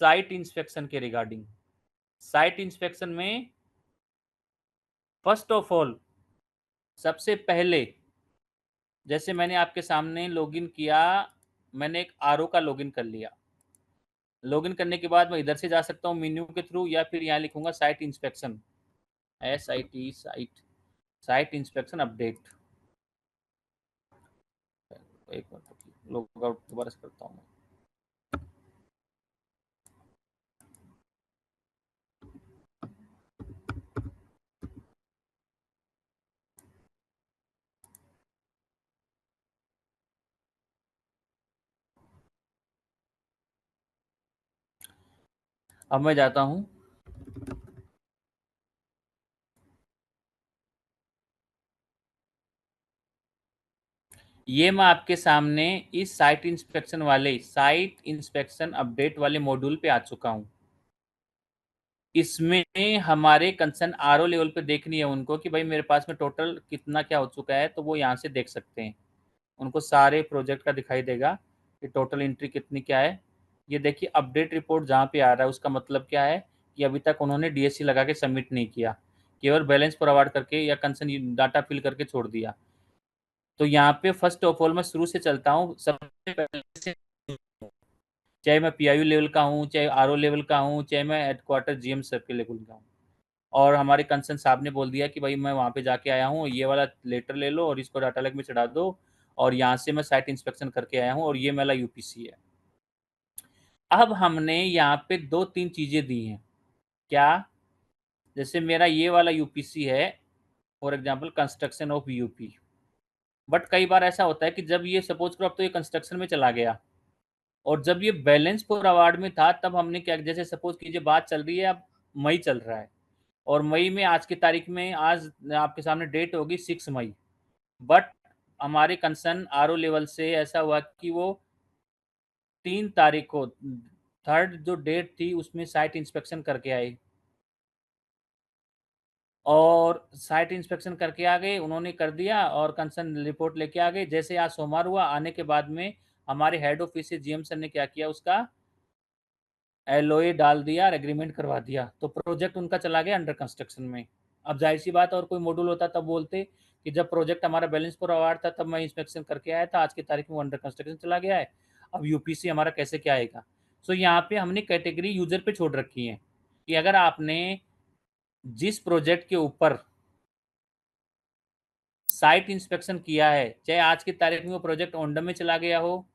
Site inspection के regarding. Site inspection में first of all सबसे पहले, जैसे मैंने आपके सामने लॉगिन किया, मैंने एक आरओ का लॉगिन कर लिया। लॉगिन करने के बाद मैं इधर से जा सकता हूँ मेन्यू के थ्रू, या फिर यहाँ लिखूंगा site inspection, SIT, site inspection update. एक मिनट, लॉग आउट दोबारा से करता हूँ। अब मैं जाता हूँ, ये मैं आपके सामने इस साइट इंस्पेक्शन अपडेट वाले मॉड्यूल पे आ चुका हूँ। इसमें हमारे कंसर्न आरओ लेवल पे देखनी है उनको कि भाई मेरे पास में टोटल कितना क्या हो चुका है, तो वो यहाँ से देख सकते हैं। उनको सारे प्रोजेक्ट का दिखाई देगा कि टोटल एंट्री कितनी क्या है। ये देखिए अपडेट रिपोर्ट जहाँ पे आ रहा है उसका मतलब क्या है कि अभी तक उन्होंने डीएससी लगा के सबमिट नहीं किया, केवल बैलेंस प्रोवाइड करके या कंसर्न डाटा फिल करके छोड़ दिया। तो यहाँ पे फर्स्ट ऑफ ऑल मैं शुरू से चलता हूँ, सबसे पहले से, चाहे मैं पीआईयू लेवल का हूँ, चाहे आरओ लेवल का हूँ, चाहे मैं हेडक्वार्टर जीएम सर्कल लेवल का हूँ। और हमारे कंसर्न साहब ने बोल दिया कि भाई मैं वहाँ पे जाके आया हूँ, ये वाला लेटर ले लो और इसको डाटा लेक में चढ़ा दो, और यहाँ से मैं साइट इंस्पेक्शन करके आया हूँ और ये मेरा यूपीसी है। अब हमने यहाँ पे दो तीन चीज़ें दी हैं। क्या? जैसे मेरा ये वाला यूपीसी है, for example construction of UP. But कई बार ऐसा होता है कि जब ये सपोज करो अब तो ये कंस्ट्रक्शन में चला गया, और जब ये बैलेंस फॉर अवार्ड में था तब हमने क्या, जैसे सपोज कीजिए बात चल रही है, अब मई चल रहा है, और मई में आज की तारीख में, आज आपके सामने डेट होगी 6 मई, बट हमारे कंसर्न आरओ लेवल से ऐसा हुआ कि वो 3 तारीख को, थर्ड जो डेट थी उसमें साइट इंस्पेक्शन करके आए, और साइट इंस्पेक्शन करके आ गए, उन्होंने कर दिया और कंसर्न रिपोर्ट लेके आ गए। जैसे आज सोमवार हुआ, आने के बाद में हमारे हेड ऑफिस से जीएम सर ने क्या किया, उसका एलओए डाल दिया और एग्रीमेंट करवा दिया, तो प्रोजेक्ट उनका चला गया अंडर कंस्ट्रक्शन में। अब जाहिर सी बात, और कोई मॉड्यूल होता तब बोलते कि जब प्रोजेक्ट हमारा बैलेंस पर अवार्ड था तब मैं इंस्पेक्शन करके आया था, आज की तारीख में वो अंडर कंस्ट्रक्शन चला गया है, अब यूपीसी हमारा कैसे क्या आएगा। सो यहाँ पे हमने कैटेगरी यूजर पे छोड़ रखी है कि अगर आपने जिस प्रोजेक्ट के ऊपर साइट इंस्पेक्शन किया है, चाहे आज की तारीख में वो प्रोजेक्ट ओंडम में चला गया हो,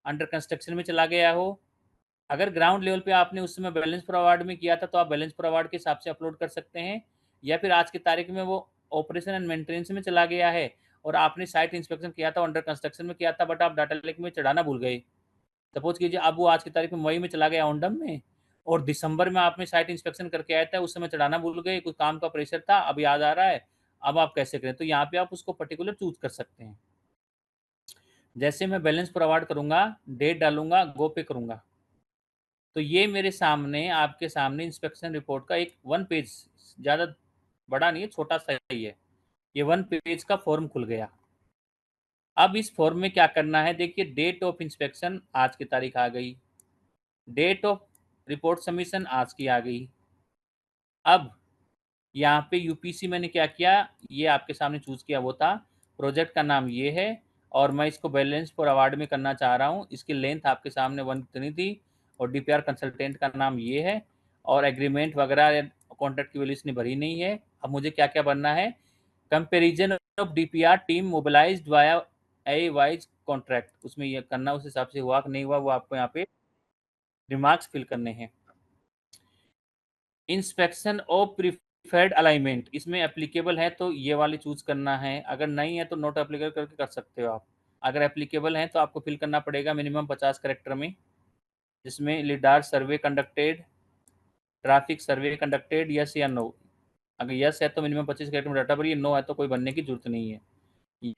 अंडर कंस्ट्रक्शन में चला गया हो, अगर ग्राउंड लेवल पे आपने उस समय बैलेंस फॉर अवार्ड में किया था तो आप बैलेंस फॉर अवार्ड के हिसाब से अपलोड कर सकते हैं, या फिर आज की तारीख में वो ऑपरेशन एंड मेंटेनेंस में चला गया है और आपने साइट इंस्पेक्शन किया था, अंडर कंस्ट्रक्शन में किया था, बट आप डाटा लेक में चढ़ाना भूल गए। सपोज कीजिए अब वो आज की तारीख में मई में चला गया ओंडम में, और दिसंबर में आपने साइट इंस्पेक्शन करके आया था, उस समय चढ़ाना भूल गए, कुछ काम का प्रेशर था, अब याद आ रहा है, अब आप कैसे करें? तो यहाँ पे आप उसको पर्टिकुलर चूज कर सकते हैं। जैसे मैं बैलेंस फॉर अवार्ड करूंगा, डेट डालूंगा, गो पे करूंगा, तो ये मेरे सामने, आपके सामने इंस्पेक्शन रिपोर्ट का एक 1 पेज, ज़्यादा बड़ा नहीं है, छोटा सा ही है, ये 1 पेज का फॉर्म खुल गया। अब इस फॉर्म में क्या करना है, देखिए डेट ऑफ इंस्पेक्शन आज की तारीख आ गई, डेट ऑफ रिपोर्ट सबमिशन आज की आ गई। अब यहाँ पे यूपीसी मैंने क्या किया, ये आपके सामने चूज किया, वो था प्रोजेक्ट का नाम ये है, और मैं इसको बैलेंस फॉर अवार्ड में करना चाह रहा हूँ, इसकी लेंथ आपके सामने 1 इतनी थी, और डीपीआर कंसल्टेंट का नाम ये है, और एग्रीमेंट वगैरह कॉन्ट्रैक्ट की वैल्यू इसने भरी नहीं है। अब मुझे क्या क्या बनना है, comparison of DPR team mobilised via A wise contract, उसमें ये करना, उस हिसाब से हुआ कि नहीं हुआ वो आपको यहाँ पे रिमार्क्स फिल करने हैं। इंस्पेक्शन ऑफ प्रीफर्ड अलाइनमेंट, इसमें एप्लीकेबल है तो ये वाली चूज करना है, अगर नहीं है तो नॉट एप्लीकेबल करके कर सकते हो आप। अगर एप्लीकेबल है तो आपको फिल करना पड़ेगा मिनिमम 50 करेक्टर में, जिसमें lidar survey conducted, traffic survey conducted, yes या नो। अगर यस है तो मिनिमम 25 करेक्टर में डाटा भरिए, नो है तो कोई बनने की जरूरत नहीं है।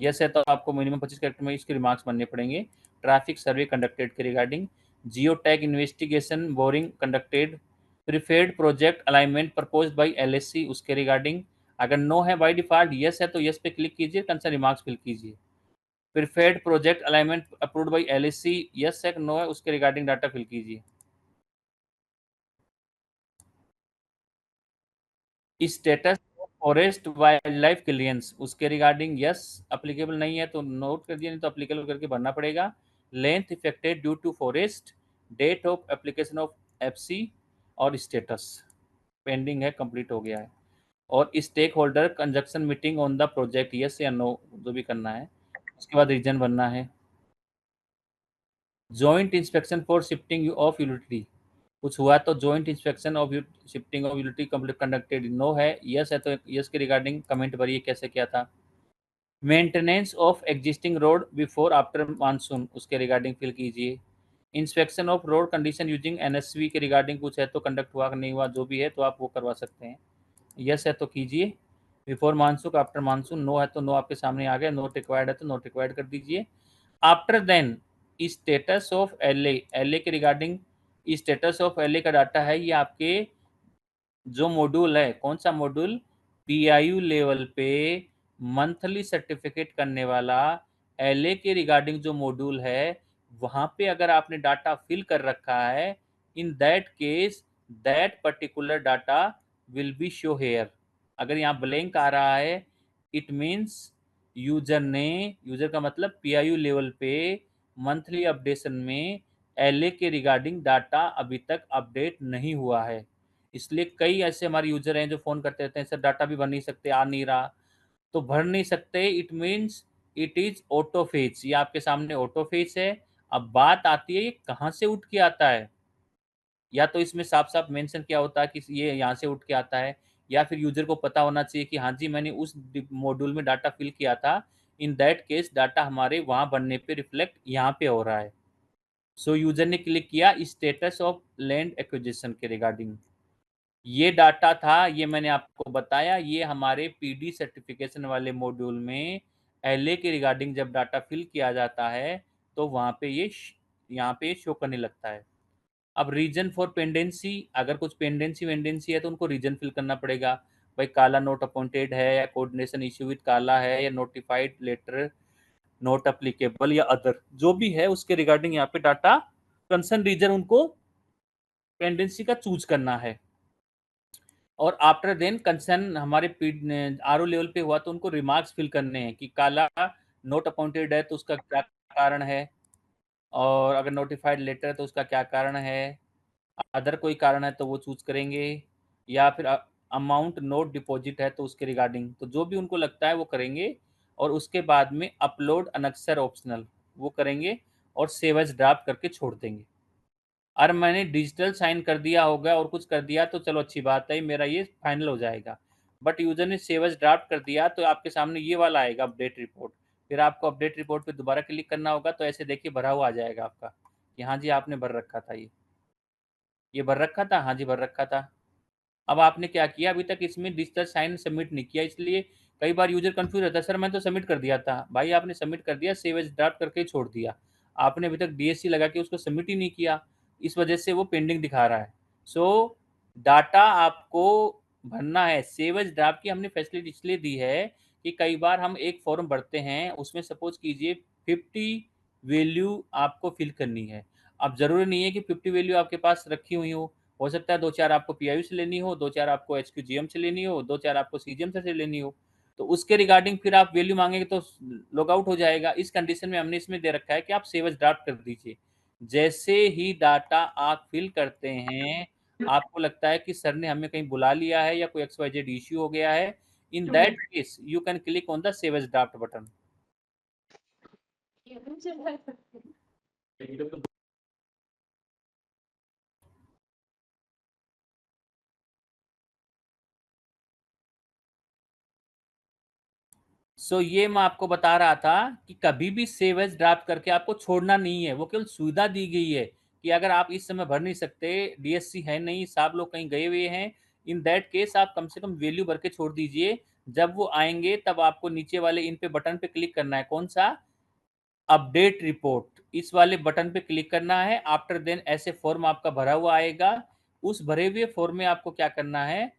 यस है तो आपको मिनिमम 25 करेक्टर में इसके रिमार्क्स बनने पड़ेंगे। ट्रैफिक सर्वे कंडक्टेड के regarding, geo tag investigation boring conducted, preferred project alignment proposed by LSC, उसके रिगार्डिंग। अगर नो है बाय डिफॉल्ट, यस है तो यस पे क्लिक कीजिए, कंसर्न रिमार्क्स फिल कीजिए। Preferred project alignment approved by LSC, yes है नो है, उसके रिगार्डिंग डाटा फिल कीजिए। Status forest wild life clearance, उसके रिगार्डिंग यस अप्लीकेबल नहीं है तो नोट कर दिया, नहीं तो अप्लीकेबल करके भरना पड़ेगा। Length affected due to forest, date of application of FC, और स्टेटस पेंडिंग है, कंप्लीट हो गया है। और stakeholder conjunction meeting on the project, yes या नो जो भी करना है। उसके बाद रीजन बनना है। Joint inspection for shifting of utility, कुछ हुआ तो joint inspection of shifting of utility complete conducted, no है, यस है तो यस के रिगार्डिंग कमेंट भरिए कैसे किया था। Maintenance of existing road before after monsoon, उसके रिगार्डिंग फिल कीजिए। Inspection of road condition using NSV के रिगार्डिंग कुछ है तो कंडक्ट हुआ नहीं हुआ जो भी है तो आप वो करवा सकते हैं। यस है तो कीजिए। Before monsoon after monsoon, no है तो नो आपके सामने आ गया, नोट रिक्वायर्ड है तो नोट रिक्वायर्ड कर दीजिए। After then status of L A के regarding, status of L A का डाटा है ये आपके जो मॉड्यूल है, कौन सा मॉड्यूल, पीआईयू लेवल पे मंथली सर्टिफिकेट करने वाला एलए के रिगार्डिंग जो मॉड्यूल है, वहां पे अगर आपने डाटा फिल कर रखा है, in that case that particular data will be show hair. अगर यहाँ ब्लैंक आ रहा है इट मीन्स यूजर का मतलब पीआईयू लेवल पे मंथली अपडेशन में एलए के रिगार्डिंग डाटा अभी तक अपडेट नहीं हुआ है। इसलिए कई ऐसे हमारे यूजर हैं जो फोन करते रहते हैं, सर डाटा भी भर नहीं सकते, आ नहीं रहा, तो भर नहीं सकते इट मीन्स इट इज ऑटोफेच, ये आपके सामने ऑटोफेच है। अब बात आती है ये कहाँ से उठ के आता है, या तो इसमें साफ साफ मेंशन किया होता है कि ये यहाँ से उठ के आता है, या फिर यूजर को पता होना चाहिए कि हाँ जी मैंने उस मॉड्यूल में डाटा फिल किया था, इन दैट केस डाटा हमारे वहां बनने पे रिफ्लेक्ट यहाँ पे हो रहा है। सो यूजर ने क्लिक किया स्टेटस ऑफ लैंड एक्विजिशन के रिगार्डिंग, ये डाटा था, ये मैंने आपको बताया, ये हमारे पीडी सर्टिफिकेशन वाले मॉड्यूल में एलए के रिगार्डिंग जब डाटा फिल किया जाता है तो वहाँ पे ये यहाँ पे शो करने लगता है। अब रीजन फॉर पेंडेंसी, अगर कुछ पेंडेंसी वेंडेंसी है तो उनको रीजन फिल करना पड़ेगा। भाई काला नोट अपॉइंटेड है, या कोऑर्डिनेशन इश्यू विद काला है, या नोटिफाइड लेटर नोट अप्लीकेबल, या अदर जो भी है उसके रिगार्डिंग यहाँ पे डाटा कंसर्न रीजन उनको पेंडेंसी का चूज करना है। और आफ्टर देन कंसर्न हमारे आर ओ लेवल पे हुआ तो उनको रिमार्क्स फिल करने हैं कि काला नोट अपॉइंटेड है तो उसका क्या कारण है, और अगर नोटिफाइड लेटर है तो उसका क्या कारण है, अदर कोई कारण है तो वो चूज करेंगे, या फिर अमाउंट नोट डिपॉजिट है तो उसके रिगार्डिंग, तो जो भी उनको लगता है वो करेंगे। और उसके बाद में अपलोड अनक्सर ऑप्शनल वो करेंगे और सेव एज ड्राफ्ट करके छोड़ देंगे। और मैंने डिजिटल साइन कर दिया होगा और कुछ कर दिया तो चलो अच्छी बात है, मेरा ये फाइनल हो जाएगा। बट यूजर ने सेव एज ड्राफ्ट कर दिया तो आपके सामने ये वाला आएगा अपडेट रिपोर्ट, फिर आपको अपडेट रिपोर्ट पे दोबारा क्लिक करना होगा तो ऐसे देखिए भरा हुआ आ जाएगा आपका कि हाँ जी आपने भर रखा था, ये भर रखा था, हाँ जी भर रखा था। अब आपने क्या किया, अभी तक इसमें डिजिटल साइन सबमिट नहीं किया, इसलिए कई बार यूजर कंफ्यूज रहता है, सर मैं तो सबमिट कर दिया था, भाई आपने सबमिट कर दिया, सेव एज ड्राफ्ट करके छोड़ दिया, आपने अभी तक डीएससी लगा के उसको सबमिट ही नहीं किया, इस वजह से वो पेंडिंग दिखा रहा है। सो डाटा आपको भरना है, सेव एज ड्राफ्ट की हमने फैसिलिटी इसलिए दी है कि कई बार हम एक फॉर्म भरते हैं उसमें सपोज कीजिए 50 वैल्यू आपको फिल करनी है। अब जरूरी नहीं है कि 50 वैल्यू आपके पास रखी हुई हो सकता है दो चार आपको पीआईयू से लेनी हो, दो चार आपको एचक्यूजीएम से लेनी हो, दो चार आपको सीजीएम से लेनी हो, तो उसके रिगार्डिंग फिर आप वैल्यू मांगेंगे तो लॉग आउट हो जाएगा। इस कंडीशन में हमने इसमें दे रखा है कि आप सेव एज ड्राफ्ट कर दीजिए। जैसे ही डाटा आप फिल करते हैं, आपको लगता है कि सर ने हमें कहीं बुला लिया है या कोई एक्सवाइजेड इश्यू हो गया है, in that case you can click on the save as draft button. ये मैं आपको बता रहा था कि कभी भी सेव एज ड्राफ्ट करके आपको छोड़ना नहीं है, वो केवल सुविधा दी गई है कि अगर आप इस समय भर नहीं सकते, डीएससी है नहीं, सब लोग कहीं गए हुए हैं, इन दैट केस आप कम से कम वैल्यू भर के छोड़ दीजिए। जब वो आएंगे तब आपको नीचे वाले इन पे बटन पे क्लिक करना है, कौन सा, अपडेट रिपोर्ट, इस वाले बटन पे क्लिक करना है। आफ्टर देन ऐसे फॉर्म आपका भरा हुआ आएगा, उस भरे हुए फॉर्म में आपको क्या करना है,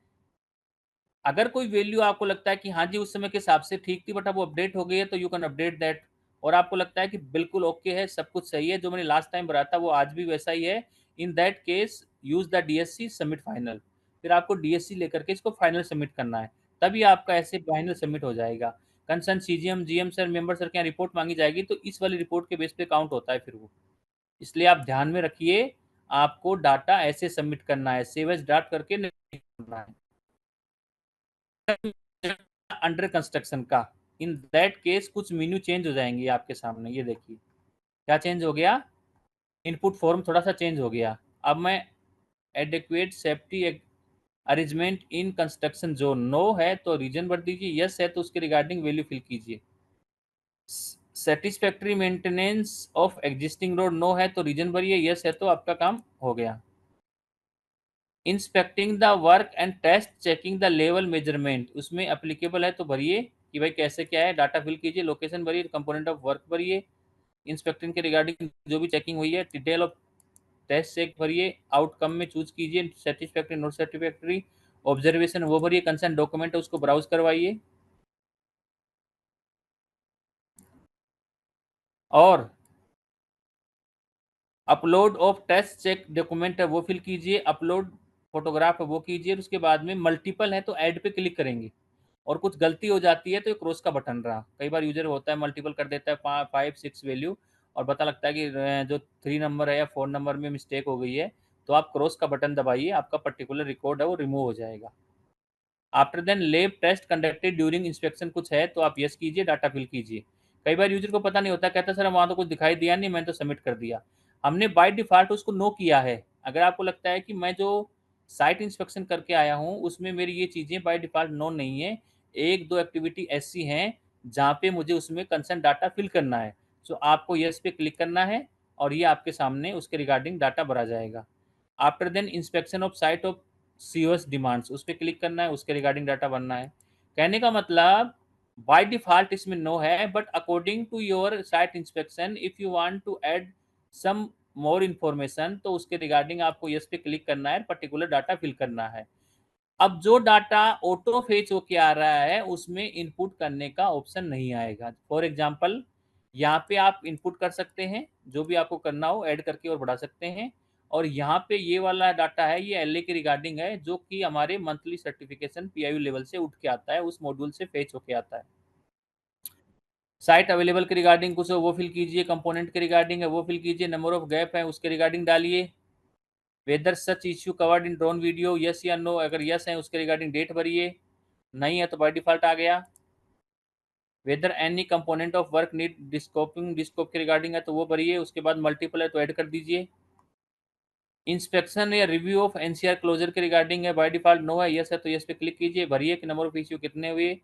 अगर कोई वैल्यू आपको लगता है कि हाँ जी उस समय के हिसाब से ठीक थी बट अब वो अपडेट हो गई है तो यू कैन अपडेट दैट, और आपको लगता है कि बिल्कुल ओके है, सब कुछ सही है, जो मैंने लास्ट टाइम भरा था वो आज भी वैसा ही है, in that case use the DSC submit final. फिर आपको डीएससी लेकर के इसको फाइनल सबमिट करना है, तभी आपका ऐसे फाइनल सबमिट हो जाएगा। Concern CGM GM sir member sir के यहाँ रिपोर्ट मांगी जाएगी, तो इस वाली रिपोर्ट के बेस पे काउंट होता है फिर वो। इसलिए आप ध्यान में रखिए, आपको डाटा ऐसे सबमिट करना है, सेव एज ड्राफ्ट करके नहीं करना है। अंडर कंस्ट्रक्शन का, इन दैट केस कुछ मेन्यू चेंज हो जाएंगे आपके सामने। ये देखिए क्या चेंज हो गया, इनपुट फॉर्म थोड़ा सा चेंज हो गया। अब मैं adequate safety arrangement in construction zone, no है तो रीजन भर दीजिए, यस है तो उसके रिगार्डिंग वैल्यू फिल कीजिए। Satisfactory maintenance of existing road, no है तो रीजन भरिए, यस है तो आपका काम हो गया। Inspecting the work and test checking the level measurement, उसमें एप्लीकेबल है तो भरिए कि भाई कैसे क्या है, डाटा फिल कीजिए, लोकेशन भरिए, कंपोनेंट ऑफ वर्क भरिए, इंस्पेक्टिंग के रिगार्डिंग जो भी चेकिंग हुई है, डिटेल ऑफ टेस्ट चेक भरिए, आउटकम में चूज कीजिए सेटिस्फैक्ट्री नॉट सेटिस्फैक्ट्री, ऑब्जर्वेशन वो भरिए, कंसर्न डॉक्यूमेंट है उसको ब्राउज करवाइए, और upload of test check document है वो फिल कीजिए, अपलोड फोटोग्राफ है वो कीजिए। उसके बाद में मल्टीपल है तो ऐड पे क्लिक करेंगे, और कुछ गलती हो जाती है तो क्रॉस का बटन रहा, कई बार यूजर होता है मल्टीपल कर देता है 5 6 वैल्यू, और पता लगता है कि जो 3 नंबर है या 4 नंबर में मिस्टेक हो गई है, तो आप क्रॉस का बटन दबाइए, आपका पर्टिकुलर रिकॉर्ड है वो रिमूव हो जाएगा। After then lab test conducted during inspection कुछ है तो आप यस कीजिए, डाटा फिल कीजिए। कई बार यूजर को पता नहीं होता, कहता सर वहाँ तो कुछ दिखाई दिया नहीं, मैंने तो सबमिट कर दिया। हमने बाय डिफॉल्ट उसको नो किया है। अगर आपको लगता है कि मैं जो साइट इंस्पेक्शन करके आया हूँ उसमें मेरी ये चीज़ें बाय डिफॉल्ट नो नहीं है, एक दो एक्टिविटी ऐसी हैं जहाँ पे मुझे उसमें कंसर्न डाटा फिल करना है, सो आपको यस पे क्लिक करना है, और ये आपके सामने उसके रिगार्डिंग डाटा भरा जाएगा। After then inspection of site of COS demands, उस पर क्लिक करना है, उसके रिगार्डिंग डाटा भरना है। कहने का मतलब बाय डिफॉल्ट इसमें नो है, but according to your site inspection if you want to add some more information तो उसके रिगार्डिंग आपको यस पे क्लिक करना है, पर्टिकुलर डाटा फिल करना है। अब जो डाटा ऑटो फेच होके आ रहा है उसमें इनपुट करने का ऑप्शन नहीं आएगा। फॉर एग्जांपल यहाँ पे आप इनपुट कर सकते हैं, जो भी आपको करना हो ऐड करके और बढ़ा सकते हैं, और यहाँ पे ये वाला डाटा है ये एलए के रिगार्डिंग है, जो कि हमारे मंथली सर्टिफिकेशन पीआईयू लेवल से उठ के आता है, उस मॉड्यूल से फेच होके आता है। साइट अवेलेबल के रिगार्डिंग कुछ हो वो फिल कीजिए, कंपोनेंट के रिगार्डिंग है वो फिल कीजिए, नंबर ऑफ गैप है उसके रिगार्डिंग डालिए, whether such issue covered in drone video, yes या नो, अगर यस है उसके रिगार्डिंग डेट भरिए, नहीं है तो बाय डिफॉल्ट आ गया। Whether any component of work need descoping, descope के रिगार्डिंग है तो वो भरिए, उसके बाद मल्टीपल है तो ऐड कर दीजिए। इंस्पेक्शन या रिव्यू ऑफ एनसीआर क्लोजर के रिगार्डिंग है, बाय डिफॉल्ट नो है, यस है तो यस पे क्लिक कीजिए, भरिए कि नंबर ऑफ इश्यू कितने हुए,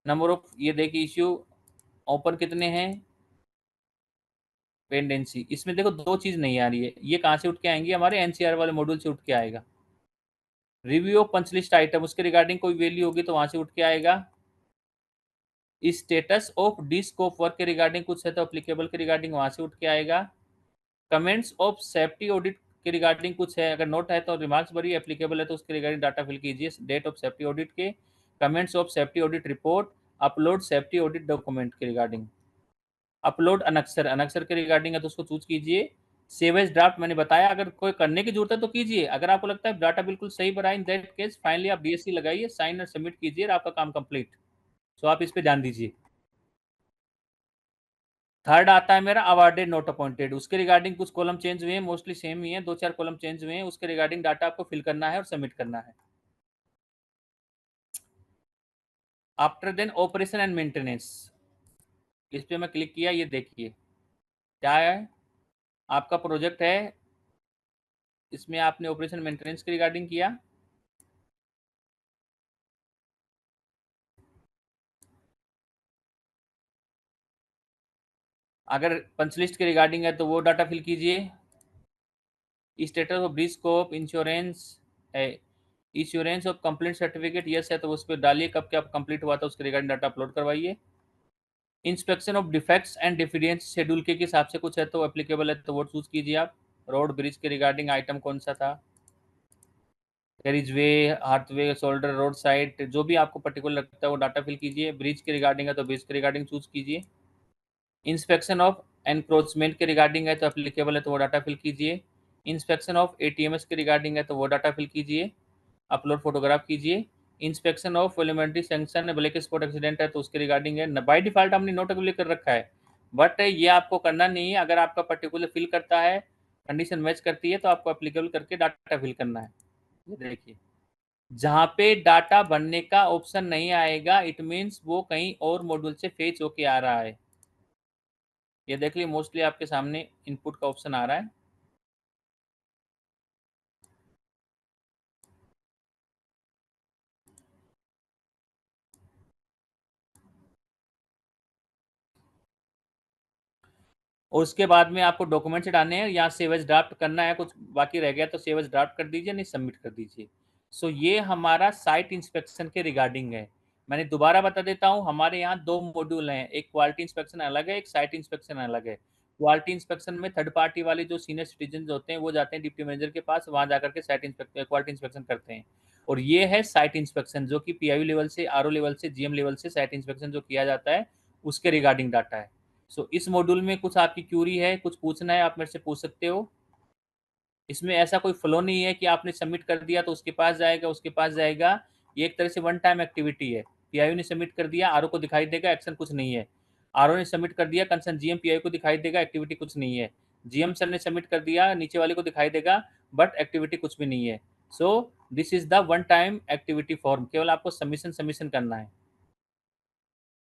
नंबर ऑफ ये देखिए इश्यू ओपन कितने हैं, पेंडेंसी, इसमें देखो दो चीज नहीं आ रही है, ये कहाँ से उठ के आएंगी, हमारे एनसीआर वाले मॉड्यूल से उठ के आएगा। Review of punch list item उसके रिगार्डिंग कोई वैल्यू होगी तो वहां से उठ के आएगा। Status of the scope work के रिगार्डिंग कुछ है तो अप्लीकेबल के रिगार्डिंग वहां से उठ के आएगा। कमेंट्स ऑफ सेफ्टी ऑडिट के रिगार्डिंग कुछ है, अगर नोट है तो रिमार्क्स भरिए, एप्लीकेबल है तो उसके रिगार्डिंग डाटा फिल कीजिए, डेट ऑफ सेफ्टी ऑडिट के, comments of safety audit report, upload safety audit document के रिगार्डिंग, अपलोड अनक्सर, अनक्सर के रिगार्डिंग है तो उसको चूज कीजिए। सेव एज ड्राफ्ट मैंने बताया, अगर कोई करने की जरूरत है तो कीजिए, अगर आपको लगता है डाटा बिल्कुल सही भरा इन दैट केस फाइनली आप डीएससी लगाइए, साइन और सबमिट कीजिए और आपका काम कंप्लीट। सो आप इस पे ध्यान दीजिए। थर्ड आता है मेरा अवार्डेड नॉट अपॉइंटेड, उसके रिगार्डिंग कुछ कॉलम चेंज हुए हैं, मोस्टली सेम ही है, दो चार कॉलम चेंज हुए हैं, उसके रिगार्डिंग डाटा आपको फिल करना है और सबमिट करना है। After then operation and maintenance, इस पे मैं क्लिक किया, ये देखिए क्या है, आपका प्रोजेक्ट है, इसमें आपने ऑपरेशन मेंटेनेंस के रिगार्डिंग किया। अगर पंच लिस्ट के रिगार्डिंग है तो वो डाटा फिल कीजिए। Status of breach scope insurance है, insurance of complete certificate yes है तो उस पर डालिए, कब क्या कंप्लीट हुआ था उसके रिगार्डिंग डाटा अपलोड करवाइए। Inspection of defects and deficiencies schedule के हिसाब से कुछ है तो एप्लीकेबल है तो वो चूज कीजिए आप। रोड ब्रिज के रिगार्डिंग आइटम कौन सा था, कैरिज वे, हार्थवे, शोल्डर, रोड साइड, जो भी आपको पर्टिकुलर लगता है वो डाटा फिल कीजिए। ब्रिज के रिगार्डिंग है तो ब्रिज के रिगार्डिंग चूज कीजिए। इंस्पेक्शन ऑफ एनक्रोचमेंट के रिगार्डिंग है तो एप्लीकेबल है तो वो डाटा फिल कीजिए। इंस्पेक्शन ऑफ एटीएमएस के रिगार्डिंग है तो वो डाटा फिल कीजिए। अपलोड फोटोग्राफ कीजिए। Inspection of elementary sanction black spot accident है तो उसके रिगार्डिंग है, बाय डिफॉल्ट हमने नोट अवेलेबल कर रखा है, बट ये आपको करना नहीं है। अगर आपका पर्टिकुलर फिल करता है, कंडीशन मैच करती है, तो आपको एप्लीकेबल करके डाटा फिल करना है। ये देखिए, जहाँ पे डाटा भरने का ऑप्शन नहीं आएगा, इट मीन्स वो कहीं और मॉड्यूल से फेच होके आ रहा है। ये देख लीजिए, मोस्टली आपके सामने इनपुट का ऑप्शन आ रहा है। और उसके बाद में आपको डॉक्यूमेंट्स डालने हैं, यहाँ सेव एज ड्राफ्ट करना है, कुछ बाकी रह गया तो सेव एज ड्राफ्ट कर दीजिए, नहीं सबमिट कर दीजिए। सो ये हमारा साइट इंस्पेक्शन के रिगार्डिंग है। मैंने दोबारा बता देता हूँ, हमारे यहाँ दो मॉड्यूल हैं, एक क्वालिटी इंस्पेक्शन अलग है, एक साइट इंस्पेक्शन अलग है। क्वालिटी इंस्पेक्शन में थर्ड पार्टी वाले जो सीनियर सिटीजन होते हैं वो जाते हैं डिप्टी मैनेजर के पास, वहाँ जाकर के साइट इंस्पेक्शन क्वालिटी इंस्पेक्शन करते हैं। और ये है साइट इंस्पेक्शन, जो कि पीआईयू लेवल से, आरओ लेवल से, जीएम लेवल से साइट इंस्पेक्शन जो किया जाता है, उसके रिगार्डिंग डाटा है। इस मॉड्यूल में कुछ आपकी क्यूरी है, कुछ पूछना है, आप मेरे से पूछ सकते हो। इसमें ऐसा कोई फ्लो नहीं है कि आपने सबमिट कर दिया तो उसके पास जाएगा, उसके पास जाएगा। ये एक तरह से वन टाइम एक्टिविटी है। पीआईयू ने सबमिट कर दिया, आरओ को दिखाई देगा, एक्शन कुछ नहीं है। आरओ ने सबमिट कर दिया, कंसर्न जीएम पीआईयू को दिखाई देगा, एक्टिविटी कुछ नहीं है। जीएम सर ने सबमिट कर दिया, नीचे वाले को दिखाई देगा, बट एक्टिविटी कुछ भी नहीं है। So this is the one time activity form, केवल आपको सबमिशन सबमिशन करना है।